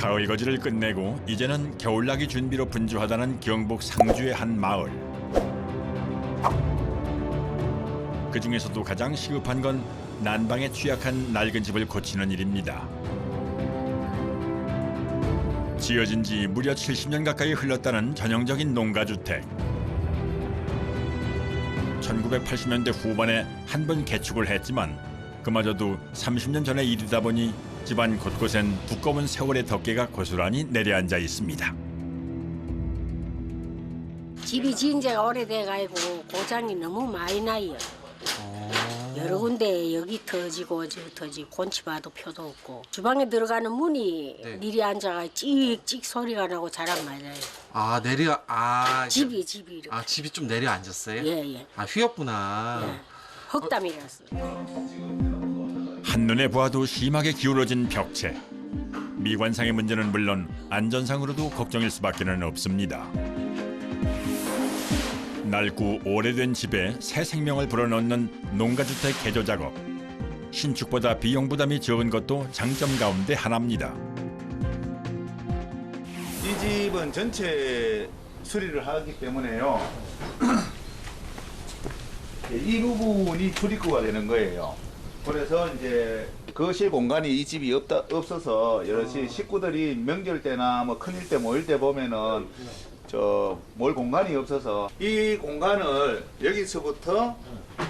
가을 거지를 끝내고 이제는 겨울나기 준비로 분주하다는 경북 상주의 한 마을. 그 중에서도 가장 시급한 건 난방에 취약한 낡은 집을 고치는 일입니다. 지어진 지 무려 70년 가까이 흘렀다는 전형적인 농가주택. 1980년대 후반에 한 번 개축을 했지만 그마저도 30년 전의 일이다 보니 집안 곳곳엔 두꺼운 세월의 덮개가 고스란히 내려앉아 있습니다. 집이 지은 지가 오래돼가지고 고장이 너무 많이 나요. 여러 군데 여기 터지고 저 터지고 곤치봐도 표도 없고 주방에 들어가는 문이 네. 니리 앉아가 찍찍 소리가 나고 잘 안 맞아요. 아 내려 집이 이렇게. 아 집이 좀 내려 앉았어요? 예. 아 휘었구나. 예. 흑담이라서. 한눈에 보아도 심하게 기울어진 벽체. 미관상의 문제는 물론 안전상으로도 걱정일 수밖에 없습니다. 낡고 오래된 집에 새 생명을 불어넣는 농가주택 개조 작업. 신축보다 비용 부담이 적은 것도 장점 가운데 하나입니다. 이 집은 전체 수리를 하기 때문에요. 이 부분이 출입구가 되는 거예요. 그래서 이제 거실 공간이 이 집이 없어서 여럿이 식구들이 명절 때나 뭐 큰일 때 모일 때 보면은 몰 공간이 없어서 이 공간을 여기서부터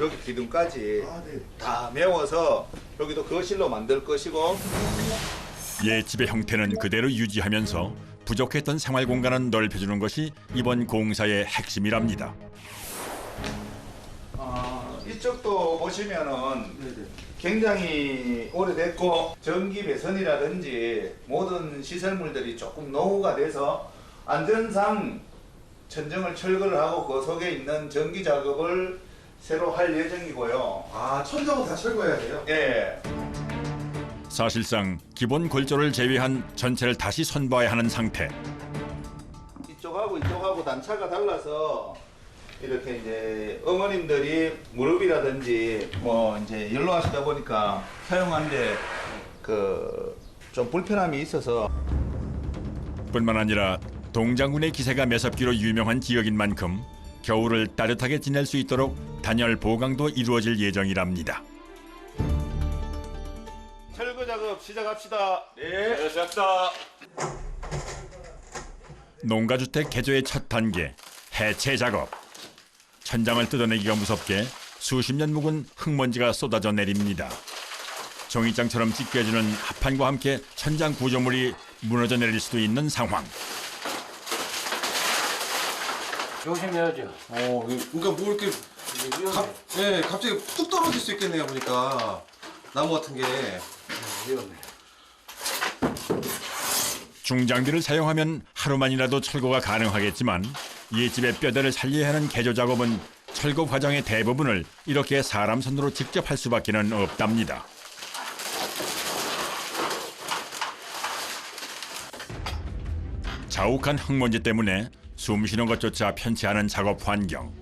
여기 기둥까지 다 메워서 여기도 거실로 만들 것이고 옛 집의 형태는 그대로 유지하면서 부족했던 생활 공간은 넓혀주는 것이 이번 공사의 핵심이랍니다. 이쪽도 보시면은 굉장히 오래됐고 전기 배선이라든지 모든 시설물들이 조금 노후가 돼서 안전상 천정을 철거를 하고 그 속에 있는 전기 작업을 새로 할 예정이고요. 아 천정은 다 철거해야 돼요? 예. 사실상 기본 골조를 제외한 전체를 다시 선봐야 하는 상태. 이쪽하고 단차가 달라서 이렇게 이제 어머님들이 무릎이라든지 뭐 이제 연로하시다 보니까 사용하는데 좀 불편함이 있어서 뿐만 아니라 동장군의 기세가 매섭기로 유명한 지역인 만큼 겨울을 따뜻하게 지낼 수 있도록 단열 보강도 이루어질 예정이랍니다. 철거 작업 시작합시다. 네, 시작합시다. 농가주택 개조의 첫 단계, 해체 작업. 천장을 뜯어내기가 무섭게 수십 년 묵은 흙먼지가 쏟아져 내립니다. 종이장처럼 찢겨지는 합판과 함께 천장 구조물이 무너져 내릴 수도 있는 상황. 조심해야죠. 그러니까 뭐 이렇게 갑자기 뚝 떨어질 수 있겠네요 보니까 나무 같은 게. 위험해. 중장비를 사용하면 하루만이라도 철거가 가능하겠지만 옛집의 뼈대를 살려야 하는 개조 작업은 철거 과정의 대부분을 이렇게 사람 손으로 직접 할 수밖에 없답니다. 자욱한 흙먼지 때문에 숨 쉬는 것조차 편치 않은 작업 환경.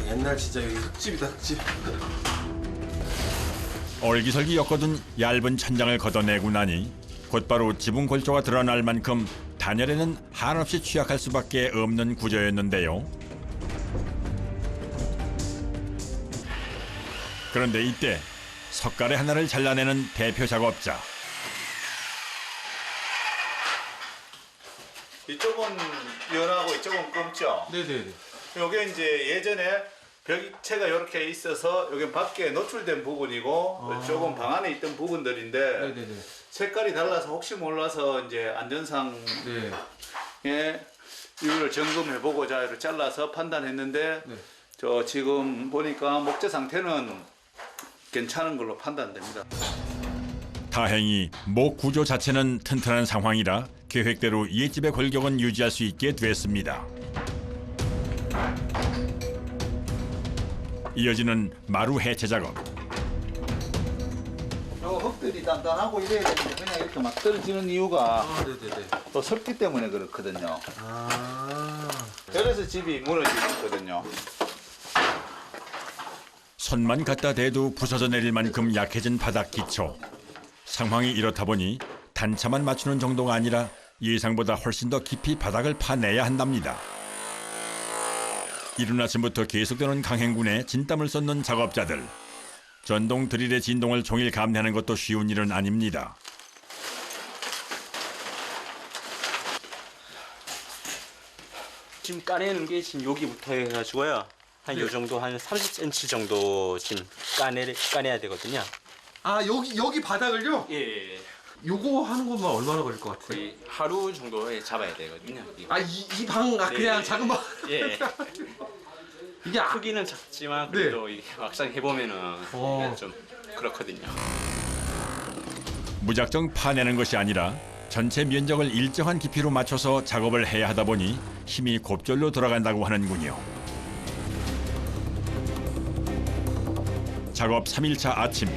옛날 진짜 여기 흙집이다 흙집. 얼기설기 엮어둔 얇은 천장을 걷어내고 나니 곧바로 지붕 골조가 드러날 만큼 단열에는 한없이 취약할 수밖에 없는 구조였는데요. 그런데 이때 석가래 하나를 잘라내는 대표 작업자. 이쪽은 연하고 이쪽은 검죠. 네네네. 요게 이제 예전에 벽체가 이렇게 있어서 여기 밖에 노출된 부분이고 이쪽은 방 안에 있던 부분들인데 네네네. 색깔이 달라서 혹시 몰라서 이제 안전상에 네. 이걸 점검해보고자 이렇게 잘라서 판단했는데 네. 저 지금 보니까 목재 상태는 괜찮은 걸로 판단됩니다. 다행히 목 구조 자체는 튼튼한 상황이라 계획대로 옛집의 골격은 유지할 수 있게 됐습니다. 이어지는 마루 해체 작업. 요 흙들이 단단하고 이래야 되는데 그냥 이렇게 막 떨어지는 이유가 네네네. 또 습기 때문에 그렇거든요. 아. 그래서 집이 무너지거든요. 손만 갖다 대도 부서져 내릴 만큼 약해진 바닥 기초. 상황이 이렇다 보니 단차만 맞추는 정도가 아니라 예상보다 훨씬 더 깊이 바닥을 파내야 한답니다. 이른 아침부터 계속되는 강행군에 진땀을 쏟는 작업자들. 전동 드릴의 진동을 종일 감내하는 것도 쉬운 일은 아닙니다. 지금 까내는 게 지금 여기부터 해가지고요. 한 요 정도 한 30cm 정도 지금 까내야 되거든요. 아 여기 바닥을요? 예. 요거 하는 것만 얼마나 걸릴 것 같아요? 거의 하루 정도에 잡아야 되거든요. 아 이 방 그냥 네. 작은 방. 예. 이게 크기는 작지만 그래도 이게 막상 해보면은 이게 좀 그렇거든요. 무작정 파내는 것이 아니라 전체 면적을 일정한 깊이로 맞춰서 작업을 해야 하다 보니 힘이 곱절로 돌아간다고 하는군요. 작업 3일차 아침.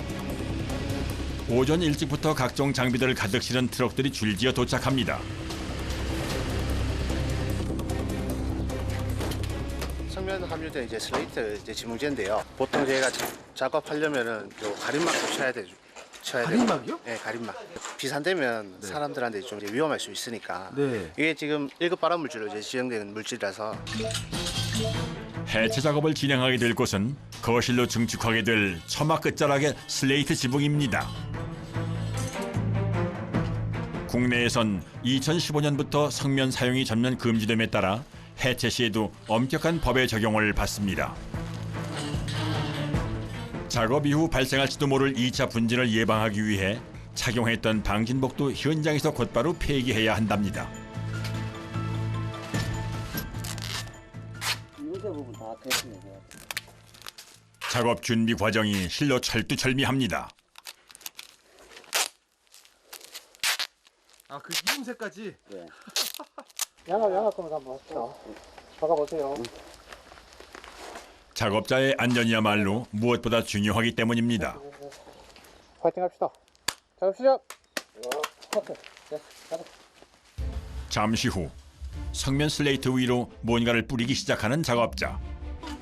오전 일찍부터 각종 장비들을 가득 실은 트럭들이 줄지어 도착합니다. 성면 함유된 이제 슬레이트 이제 지붕재인데요. 보통 저희가 작업하려면은 요 가림막도 쳐야 되죠. 가림막이요? 네, 가림막. 비산되면 사람들한테 좀 이제 위험할 수 있으니까. 네. 이게 지금 1급 발암 물질로 이제 지정된 물질이라서. 해체 작업을 진행하게 될 곳은 거실로 증축하게 될 처마 끝자락의 슬레이트 지붕입니다. 국내에선 2015년부터 성면 사용이 전면 금지됨에 따라 해체 시에도 엄격한 법의 적용을 받습니다. 작업 이후 발생할지도 모를 2차 분진을 예방하기 위해 착용했던 방진복도 현장에서 곧바로 폐기해야 한답니다. 작업 준비 과정이 실로 철두철미합니다. 아 그 이음새까지. 양압 거는 한번 하시죠. 박아보세요. 작업자의 안전이야말로 무엇보다 중요하기 때문입니다. 파이팅 합시다. 작업 시작. 잠시 후 성면 슬레이트 위로 뭔가를 뿌리기 시작하는 작업자.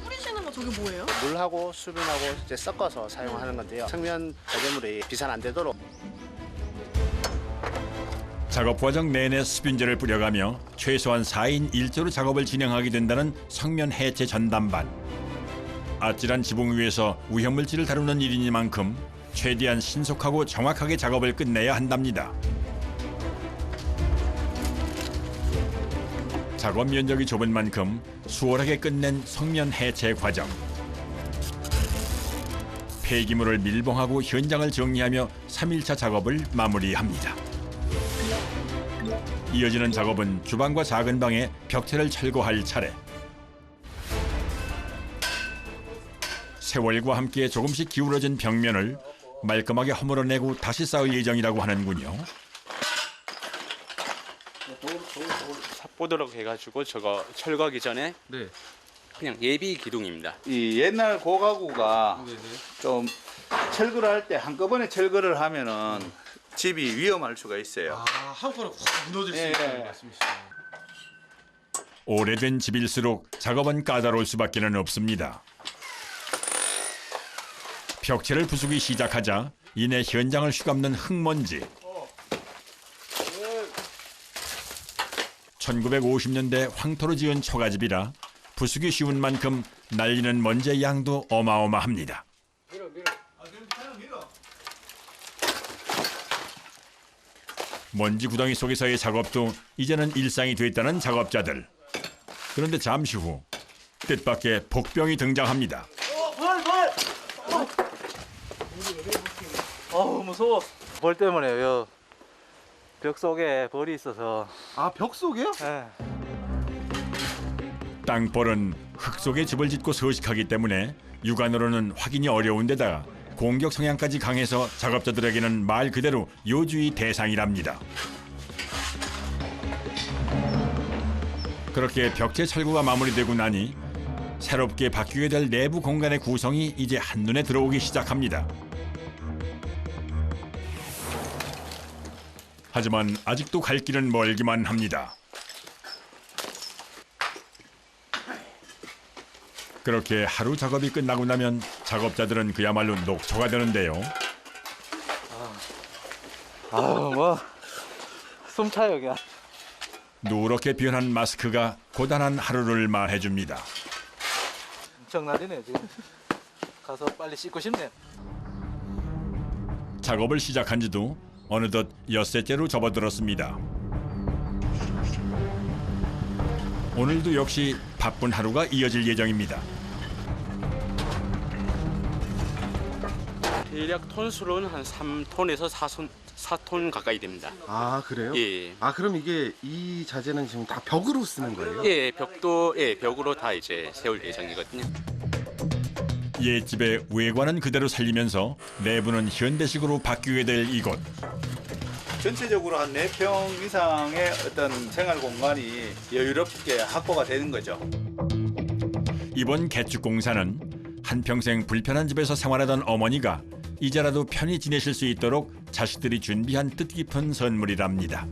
뿌리시는 거 저게 뭐예요? 물하고 수분하고 이제 섞어서 사용하는 건데요. 성면 발열물이 비산 안 되도록. 작업 과정 내내 수분제를 뿌려가며 최소한 4인 1조로 작업을 진행하게 된다는 성면 해체 전담반. 아찔한 지붕 위에서 오염물질을 다루는 일이니만큼 최대한 신속하고 정확하게 작업을 끝내야 한답니다. 작업 면적이 좁은 만큼 수월하게 끝낸 성면 해체 과정. 폐기물을 밀봉하고 현장을 정리하며 3일차 작업을 마무리합니다. 이어지는 작업은 주방과 작은 방에 벽체를 철거할 차례. 세월과 함께 조금씩 기울어진 벽면을 말끔하게 허물어내고 다시 쌓을 예정이라고 하는군요. 삽보도록 해가지고 저거 철거하기 전에 네. 그냥 예비 기둥입니다. 이 옛날 고가구가 좀 철거를 할 때 한꺼번에 철거를 하면은 집이 위험할 수가 있어요. 아 한꺼번에 확 무너질 수 예. 있다는 말씀이시죠. 오래된 집일수록 작업은 까다로울 수밖에 없습니다. 벽체를 부수기 시작하자 이내 현장을 휘감는 흙먼지. 1950년대 황토로 지은 초가집이라 부수기 쉬운 만큼 날리는 먼지의 양도 어마어마합니다. 먼지 구덩이 속에서의 작업도 이제는 일상이 됐다는 작업자들. 그런데 잠시 후 뜻밖의 복병이 등장합니다. 무서워. 벌 때문에 벽 속에 벌이 있어서. 아 벽 속에요? 예. 땅벌은 흙 속에 집을 짓고 서식하기 때문에 육안으로는 확인이 어려운 데다가 공격 성향까지 강해서 작업자들에게는 말 그대로 요주의 대상이랍니다. 그렇게 벽체 철거가 마무리되고 나니 새롭게 바뀌게 될 내부 공간의 구성이 이제 한눈에 들어오기 시작합니다. 하지만 아직도 갈 길은 멀기만 합니다. 그렇게 하루 작업이 끝나고 나면 작업자들은 그야말로 녹초가 되는데요. 뭐 숨 차요 그냥. 누렇게 변한 마스크가 고단한 하루를 말해줍니다. 엄청 날이네 지금. 가서 빨리 씻고 싶네. 작업을 시작한 지도 어느덧 엿새째로 접어들었습니다. 오늘도 역시 바쁜 하루가 이어질 예정입니다. 대략 톤수로는 한 3톤에서 4톤 가까이 됩니다. 아 그래요? 예. 아 그럼 이게 이 자재는 지금 다 벽으로 쓰는 거예요? 예, 벽으로 다 이제 세울 예정이거든요. 옛집의 외관은 그대로 살리면서 내부는 현대식으로 바뀌게 될 이곳. 전체적으로 한 4평 이상의 어떤 생활 공간이 여유롭게 확보가 되는 거죠. 이번 개축 공사는 한평생 불편한 집에서 생활하던 어머니가 이제라도 편히 지내실 수 있도록 자식들이 준비한 뜻깊은 선물이랍니다.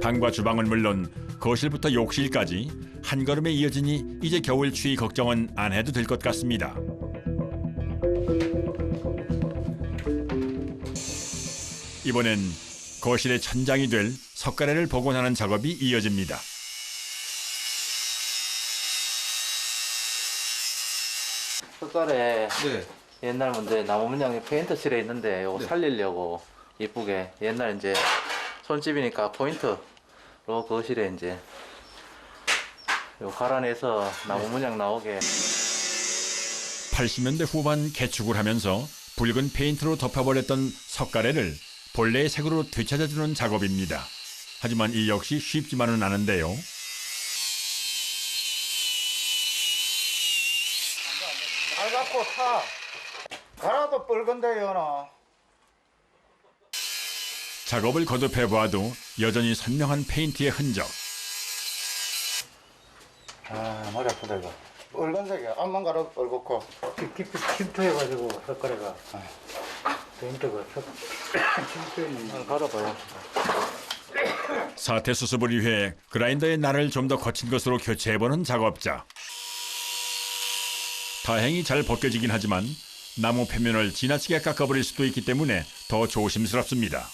방과 주방은 물론 거실부터 욕실까지 한 걸음에 이어지니 이제 겨울 추위 걱정은 안 해도 될 것 같습니다. 이번엔 거실의 천장이 될 석가래를 복원하는 작업이 이어집니다. 석가래 네. 옛날 문제 나무 문양이 페인트 칠해 있는데 이거 네. 살리려고 이쁘게 옛날 이제 손집이니까 포인트로 거실에 이제 요 갈아내서 나무 문양 나오게. 80년대 후반 개축을 하면서 붉은 페인트로 덮어버렸던 석가래를 본래의 색으로 되찾아주는 작업입니다. 하지만 이 역시 쉽지만은 않은데요. 잘 갖고 타. 갈아도 뻘건데요, 너. 작업을 거듭해 보아도 여전히 선명한 페인트의 흔적. 아 머리 아프다 이거. 빨간색이야. 앞만 갈아 빨갛고. 침투해가지고 석가래가 페인트가 침투했는데 갈아봐요. 사태 수습을 위해 그라인더의 날을 좀 더 거친 것으로 교체해보는 작업자. 다행히 잘 벗겨지긴 하지만 나무 표면을 지나치게 깎아버릴 수도 있기 때문에 더 조심스럽습니다.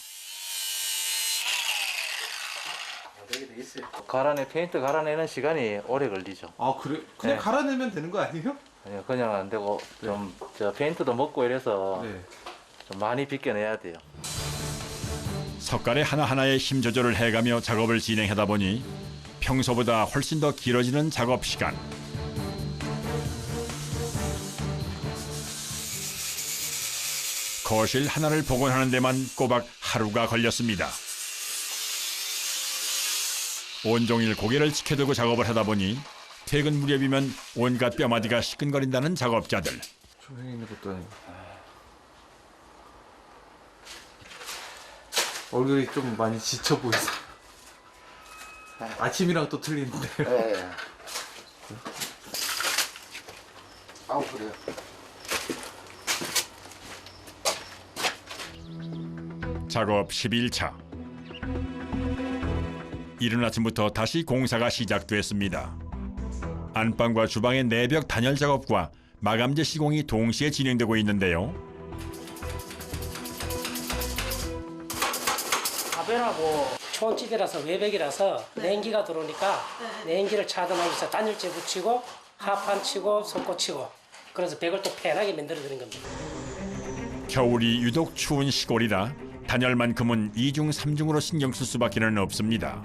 페인트 갈아내는 시간이 오래 걸리죠. 아 그래? 그냥 네. 갈아내면 되는 거 아니에요? 아니요, 그냥 안 되고 좀 저 페인트도 먹고 이래서 네. 좀 많이 벗겨내야 돼요. 석가래 하나하나에 힘 조절을 해가며 작업을 진행하다 보니 평소보다 훨씬 더 길어지는 작업 시간. 거실 하나를 복원하는 데만 꼬박 하루가 걸렸습니다. 온종일 고개를 치켜들고 작업을 하다 보니 퇴근 무렵이면 온갖 뼈마디가 시큰거린다는 작업자들. 조용히 있는 것도 아니고. 얼굴이 좀 많이 지쳐 보이세요. 아침이랑 또 틀리는데. 예. 아우 그래요. 작업 11차. 이른 아침부터 다시 공사가 시작됐습니다. 안방과 주방의 내벽 단열 작업과 마감재 시공이 동시에 진행되고 있는데요. 가변하고 촌집이라서 외벽이라서 냉기가 들어오니까 냉기를 차단하기 위해서 단열재 붙이고 하판 치고 석고 치고 그래서 벽을 또 편하게 만들어 드는 겁니다. 겨울이 유독 추운 시골이라 단열만큼은 2중 3중으로 신경 쓸 수밖에는 없습니다.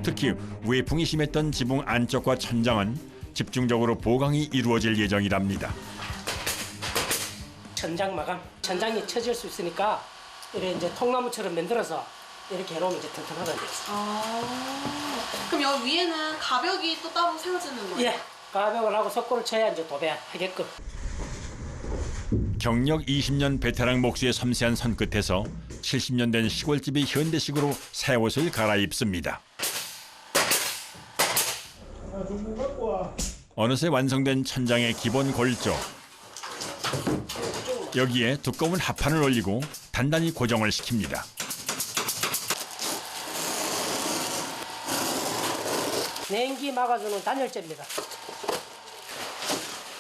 특히 외풍이 심했던 지붕 안쪽과 천장은 집중적으로 보강이 이루어질 예정이랍니다. 천장 마감, 천장이 처질 수 있으니까 이렇게 이제 통나무처럼 만들어서 이렇게 해놓으면 이제 튼튼하다는 거죠. 아 그럼 여기 위에는 가벽이 또 따로 세워지는 거예요? 예, 가벽을 하고 석고를 쳐야 이제 도배하게끔. 경력 20년 베테랑 목수의 섬세한 손끝에서 70년 된 시골집이 현대식으로 새 옷을 갈아입습니다. 어느새 완성된 천장의 기본 골조. 여기에 두꺼운 합판을 올리고 단단히 고정을 시킵니다. 냉기 막아주는 단열재입니다.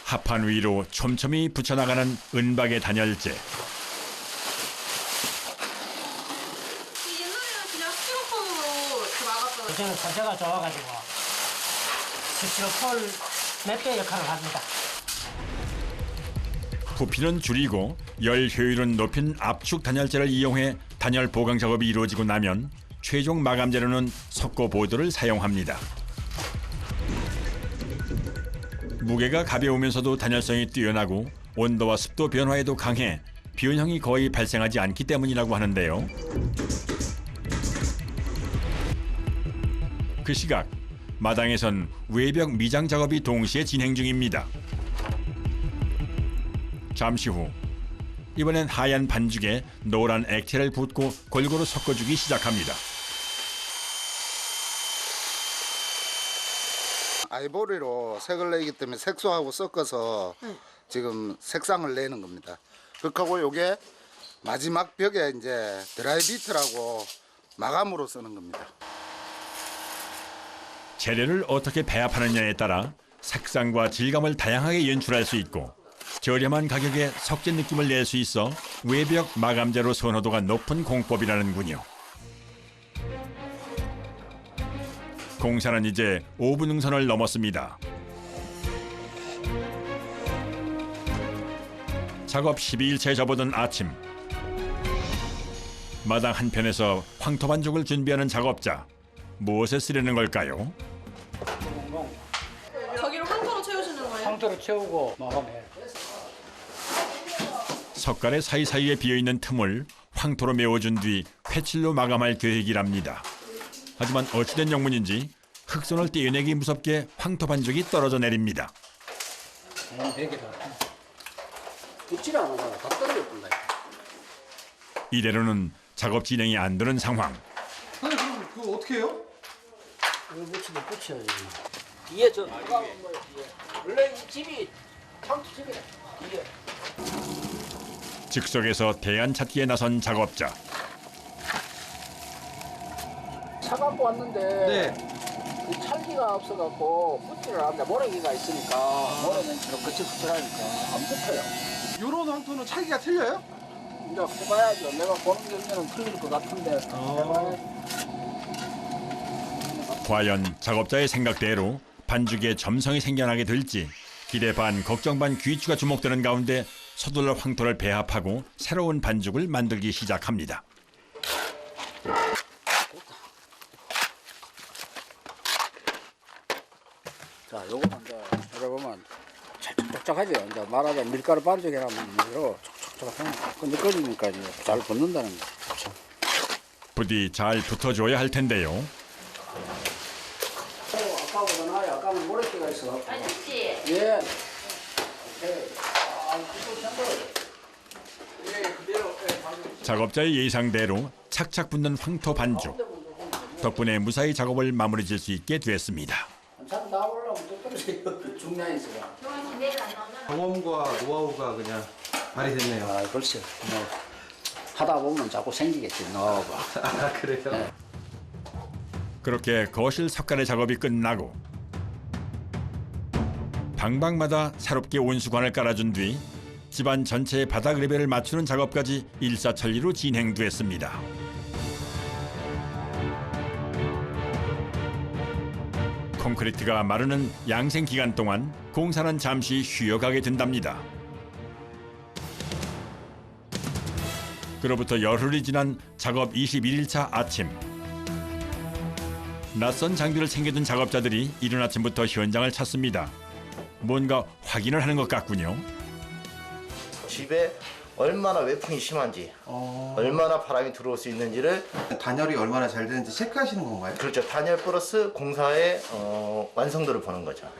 합판 위로 촘촘히 붙여나가는 은박의 단열재. 옛날에는 그냥 스티로폼으로 이렇게 막았잖아요. 요새는 자재가 좋아가지고 스티로폴 몇 배 역할을 합니다. 부피는 줄이고 열 효율은 높인 압축 단열재를 이용해 단열 보강 작업이 이루어지고 나면 최종 마감 재료는 석고 보드를 사용합니다. 무게가 가벼우면서도 단열성이 뛰어나고 온도와 습도 변화에도 강해 변형이 거의 발생하지 않기 때문이라고 하는데요. 그 시각 마당에선 외벽 미장 작업이 동시에 진행 중입니다. 잠시 후 이번엔 하얀 반죽에 노란 액체를 붓고 골고루 섞어주기 시작합니다. 아이보리로 색을 내기 때문에 색소하고 섞어서 지금 색상을 내는 겁니다. 그렇고 요게 마지막 벽에 이제 드라이비트라고 마감으로 쓰는 겁니다. 재료를 어떻게 배합하느냐에 따라 색상과 질감을 다양하게 연출할 수 있고 저렴한 가격에 석재 느낌을 낼 수 있어 외벽 마감재로 선호도가 높은 공법이라는군요. 공사는 이제 5분 능선을 넘었습니다. 작업 12일째 접어든 아침. 마당 한편에서 황토 반죽을 준비하는 작업자. 무엇에 쓰려는 걸까요? 저기를 황토로 채우시는 거예요? 황토로 채우고 마감해. 석가래 사이사이에 비어있는 틈을 황토로 메워준 뒤 회칠로 마감할 계획이랍니다. 하지만 어찌된 영문인지 흙손을 떼어내기 무섭게 황토 반죽이 떨어져 내립니다. 이대로는 작업 진행이 안 되는 상황. 아니 그럼 그거 어떻게 해요? 뒤에 저 원래 이 집이 황토 집이래. 뒤에. 즉석에서 대안 찾기에 나선 작업자. 차 갖고 왔는데 네. 그 찰기가 없어갖고 붙지를 않는데 모래기가 있으니까 모래는 이렇게 찌푸찌하니까 안 붙어요. 요런 황토는 찰기가 틀려요? 이제 해봐야죠. 내가 보는 경우에는 틀릴 것 같은데 해봐야죠. 과연 작업자의 생각대로 반죽에 점성이 생겨나게 될지 기대 반 걱정 반 귀추가 주목되는 가운데 서둘러 황토를 배합하고 새로운 반죽을 만들기 시작합니다. 자, 요거는 이제 들어보면 촉촉하죠. 이제 말하자면 밀가루 반죽이라면 밀로 촉촉촉하면 끈적거리니까 이제 잘 붙는다는 거. 부디 잘 붙어줘야 할 텐데요. 아까보다 나아요. 아까는 모래기가 있어갖고. 아저씨. 예. 작업자의 예상대로 착착 붙는 황토 반죽. 덕분에 무사히 작업을 마무리 질 수 있게 됐습니다. 잘 나오려면 조금씩 중량이 있어요. 경험과 노하우가 그냥 발휘됐네요. 아, 글쎄. 뭐 하다 보면 자꾸 생기겠지. 넣어봐. 아 그래요? 네. 그렇게 거실 석가래 작업이 끝나고 방방마다 새롭게 온수관을 깔아준 뒤 집안 전체의 바닥 레벨을 맞추는 작업까지 일사천리로 진행됐습니다. 콘크리트가 마르는 양생 기간 동안 공사는 잠시 쉬어가게 된답니다. 그로부터 열흘이 지난 작업 21일차 아침. 낯선 장비를 챙겨든 작업자들이 이른 아침부터 현장을 찾습니다. 뭔가 확인을 하는 것 같군요. 집에 얼마나 외풍이 심한지, 얼마나 바람이 들어올 수 있는지를 단열이 얼마나 잘 되는지 체크하시는 건가요? 그렇죠. 단열 플러스 공사의 완성도를 보는 거죠.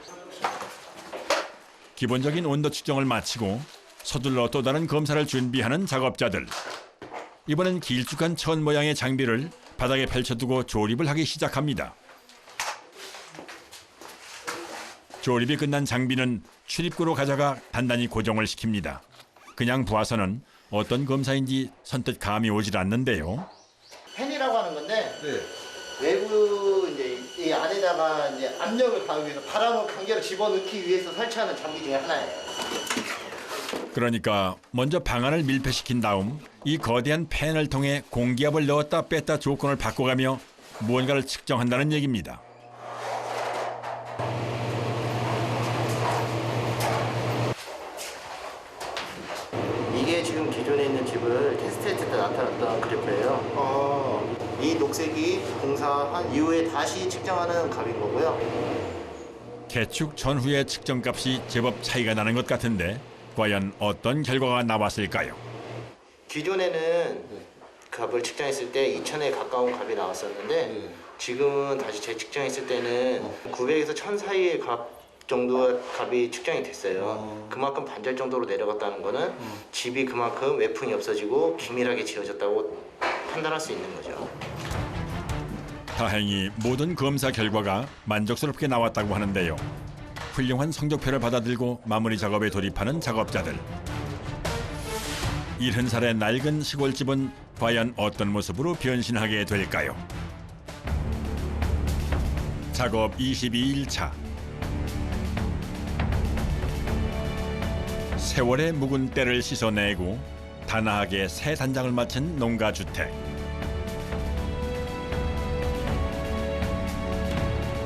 기본적인 온도 측정을 마치고 서둘러 또 다른 검사를 준비하는 작업자들. 이번엔 길쭉한 천 모양의 장비를 바닥에 펼쳐두고 조립을 하기 시작합니다. 조립이 끝난 장비는 출입구로 가져가 단단히 고정을 시킵니다. 그냥 보아서는 어떤 검사인지 선뜻 감이 오질 않는데요. 펜이라고 하는 건데 외부 이제 이 안에다가 공사나 이제 압력을 가하기 위해서 바람을 강제로 집어넣기 위해서 설치하는 장비 중에 하나예요. 그러니까 먼저 방안을 밀폐시킨 다음 이 거대한 팬을 통해 공기압을 넣었다 뺐다 조건을 바꿔가며 무언가를 측정한다는 얘기입니다. 이게 지금 기존에 있는 집을 테스트했을 때 나타났던 그래프예요. 이 녹색이 공사한 이후에 다시 측정하는 값인 거고요. 개축 전후의 측정값이 제법 차이가 나는 것 같은데 과연 어떤 결과가 나왔을까요? 기존에는 값을 측정했을 때 2,000에 가까운 값이 나왔었는데 지금은 다시 재측정했을 때는 900에서 1,000 사이의 값 정도의 값이 측정이 됐어요. 그만큼 반절 정도로 내려갔다는 거는 집이 그만큼 외풍이 없어지고 기밀하게 지어졌다고 판단할 수 있는 거죠. 다행히 모든 검사 결과가 만족스럽게 나왔다고 하는데요. 훌륭한 성적표를 받아들고 마무리 작업에 돌입하는 작업자들. 70살의 낡은 시골집은 과연 어떤 모습으로 변신하게 될까요? 작업 22일 차. 세월의 묵은 때를 씻어내고 단아하게 새 단장을 마친 농가주택.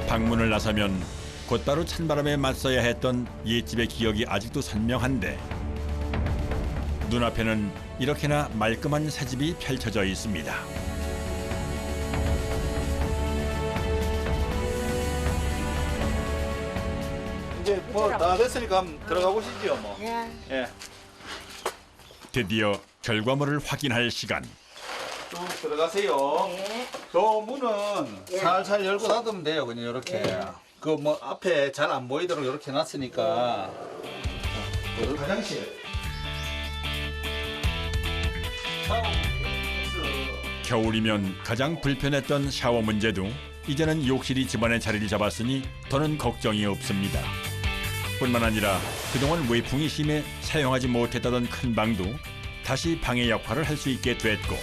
방문을 나서면 곧바로 찬바람에 맞서야 했던 옛집의 기억이 아직도 선명한데 눈앞에는 이렇게나 말끔한 새집이 펼쳐져 있습니다. 이제 뭐 다 됐으니까 한번 들어가 보시죠 뭐. 예. 예. 드디어 결과물을 확인할 시간. 쭉 들어가세요. 예. 저 문은 예. 살살 열고 닫으면 돼요. 그냥 이렇게. 그 뭐 앞에 잘 안 보이도록 이렇게 놨으니까. 화장실. 겨울이면 가장 불편했던 샤워 문제도 이제는 욕실이 집안의 자리를 잡았으니 더는 걱정이 없습니다. 뿐만 아니라 그동안 외풍이 심해 사용하지 못했다던 큰 방도 다시 방의 역할을 할 수 있게 됐고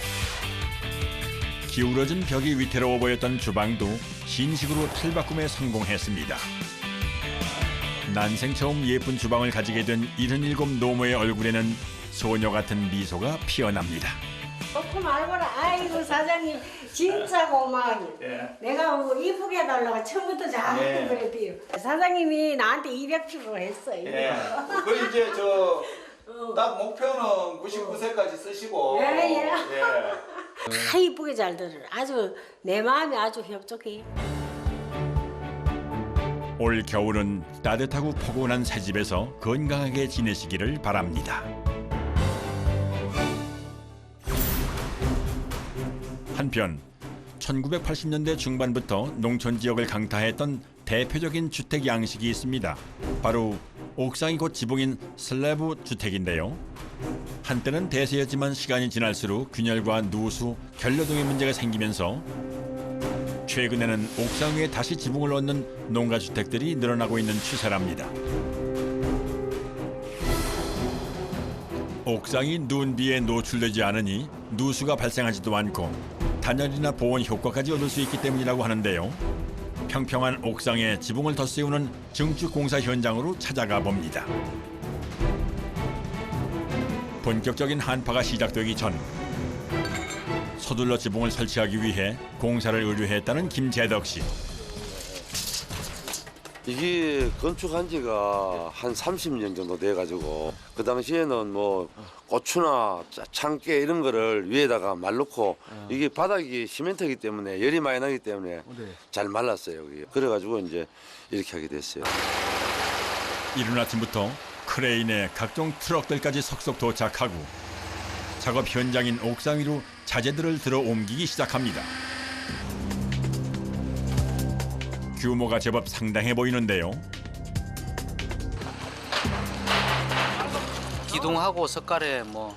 기울어진 벽이 위태로워 보였던 주방도 신식으로 탈바꿈에 성공했습니다. 난생 처음 예쁜 주방을 가지게 된 77 노모의 얼굴에는 소녀 같은 미소가 피어납니다. 좋고 말고라. 아이고 사장님 진짜 고마워요. 내가 뭐 이쁘게 해달라고 처음부터 잘하는 그랬대요. 사장님이 나한테 200% 했어요. 그리고 이제 저 딱 목표는 99세까지 쓰시고. 예. 다 이쁘게 잘 들어. 아주 내 마음이 아주 협족해. 올 겨울은 따뜻하고 포근한 새 집에서 건강하게 지내시기를 바랍니다. 한편 1980년대 중반부터 농촌 지역을 강타했던 대표적인 주택 양식이 있습니다. 바로 옥상이 곧 지붕인 슬래브 주택인데요. 한때는 대세였지만 시간이 지날수록 균열과 누수, 결려 등의 문제가 생기면서 최근에는 옥상 위에 다시 지붕을 얻는 농가주택들이 늘어나고 있는 추세랍니다. 옥상이 눈 비에 노출되지 않으니 누수가 발생하지도 않고 단열이나 보온 효과까지 얻을 수 있기 때문이라고 하는데요. 평평한 옥상에 지붕을 덧세우는 증축 공사 현장으로 찾아가 봅니다. 본격적인 한파가 시작되기 전 서둘러 지붕을 설치하기 위해 공사를 의뢰했다는 김재덕 씨. 이게 건축한 지가 한 30년 정도 돼가지고 그 당시에는 뭐 고추나 참깨 이런 거를 위에다가 말놓고 이게 바닥이 시멘트이기 때문에 열이 많이 나기 때문에 잘 말랐어요. 그게. 그래가지고 이제 이렇게 하게 됐어요. 이른 아침부터 크레인에 각종 트럭들까지 속속 도착하고 작업 현장인 옥상 위로 자재들을 들어 옮기기 시작합니다. 규모가 제법 상당해 보이는데요. 기둥하고 석가래 뭐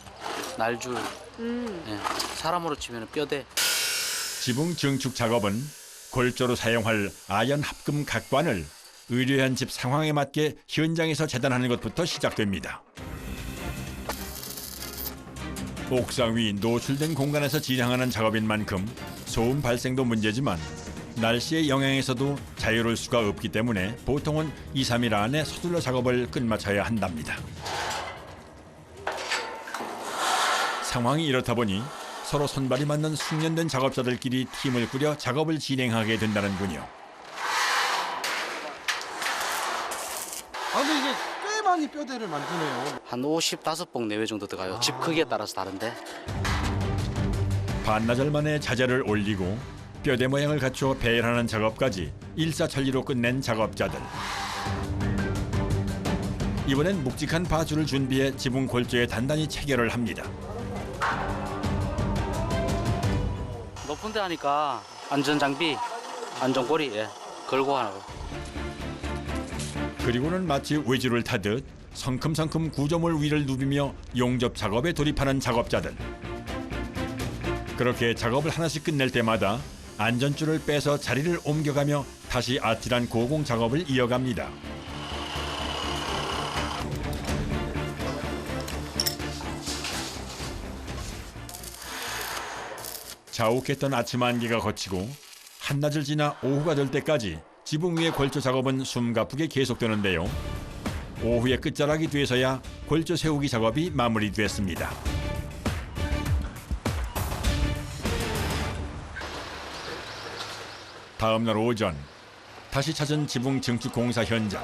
날줄 사람으로 치면 뼈대. 지붕 증축 작업은 골조로 사용할 아연 합금 각관을 의뢰한 집 상황에 맞게 현장에서 재단하는 것부터 시작됩니다. 옥상 위 노출된 공간에서 진행하는 작업인 만큼 소음 발생도 문제지만 날씨의 영향에서도 자유로울 수가 없기 때문에 보통은 2, 3일 안에 서둘러 작업을 끝마쳐야 한답니다. 상황이 이렇다 보니 서로 손발이 맞는 숙련된 작업자들끼리 팀을 꾸려 작업을 진행하게 된다는군요. 아 근데 이게 꽤 많이 뼈대를 만드네요. 한 55봉 내외 정도 들어가요. 집 크기에 따라서 다른데. 반나절 만에 자재를 올리고 뼈대 모양을 갖추어 배열하는 작업까지 일사천리로 끝낸 작업자들. 이번엔 묵직한 바줄을 준비해 지붕 골조에 단단히 체결을 합니다. 높은 데 하니까 안전장비, 안전고리 걸고 하고. 그리고는 마치 외주를 타듯 성큼성큼 구조물 위를 누비며 용접 작업에 돌입하는 작업자들. 그렇게 작업을 하나씩 끝낼 때마다 안전줄을 빼서 자리를 옮겨가며 다시 아찔한 고공 작업을 이어갑니다. 자욱했던 아침 안개가 거치고 한낮을 지나 오후가 될 때까지 지붕 위의 골조 작업은 숨가쁘게 계속되는데요. 오후의 끝자락이 돼서야 골조 세우기 작업이 마무리됐습니다. 다음 날 오전 다시 찾은 지붕 증축 공사 현장.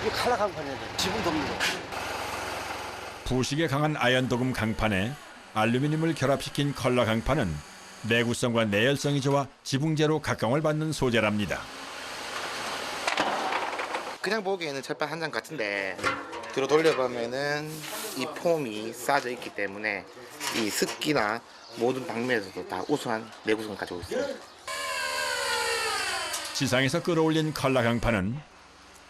이 칼라 강판이야. 지붕 돕는 거. 부식에 강한 아연 도금 강판에 알루미늄을 결합시킨 컬러 강판은 내구성과 내열성이 좋아 지붕재로 각광을 받는 소재랍니다. 그냥 보기에는 철판 한 장 같은데 뒤로 돌려보면은 이 폼이 쌓여져 있기 때문에 이 습기나 모든 방면에서도 다 우수한 내구성을 가지고 있어요. 지상에서 끌어올린 컬러 강판은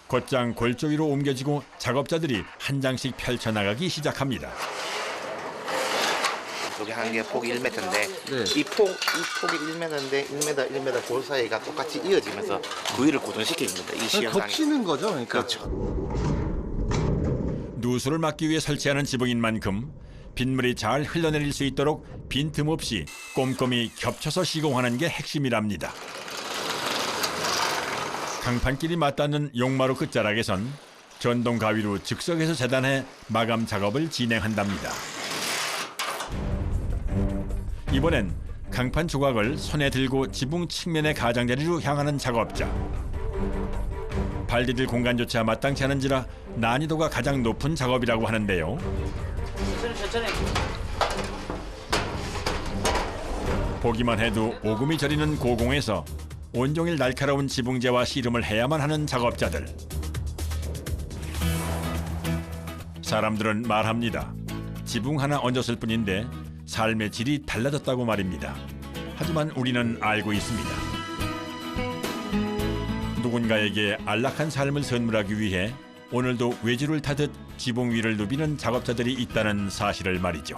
곧장 골조 위로 옮겨지고 작업자들이 한 장씩 펼쳐나가기 시작합니다. 여기 한 개 폭이 1m인데 이 폭이 1m인데 1m 골 사이가 똑같이 이어지면서 그 위를 고정시켜줍니다. 이 시현상이. 겹치는 거죠, 그러니까. 그렇죠. 누수를 막기 위해 설치하는 지붕인 만큼 빗물이 잘 흘러내릴 수 있도록 빈틈없이 꼼꼼히 겹쳐서 시공하는 게 핵심이랍니다. 강판끼리 맞닿는 용마루 끝자락에선 전동 가위로 즉석에서 재단해 마감 작업을 진행한답니다. 이번엔 강판 조각을 손에 들고 지붕 측면의 가장자리로 향하는 작업자. 발 디딜 공간조차 마땅치 않은지라 난이도가 가장 높은 작업이라고 하는데요. 천천히. 보기만 해도 오금이 저리는 고공에서 온종일 날카로운 지붕재와 씨름을 해야만 하는 작업자들. 사람들은 말합니다. 지붕 하나 얹었을 뿐인데 삶의 질이 달라졌다고 말입니다. 하지만 우리는 알고 있습니다. 누군가에게 안락한 삶을 선물하기 위해 오늘도 외주를 타듯 지붕 위를 누비는 작업자들이 있다는 사실을 말이죠.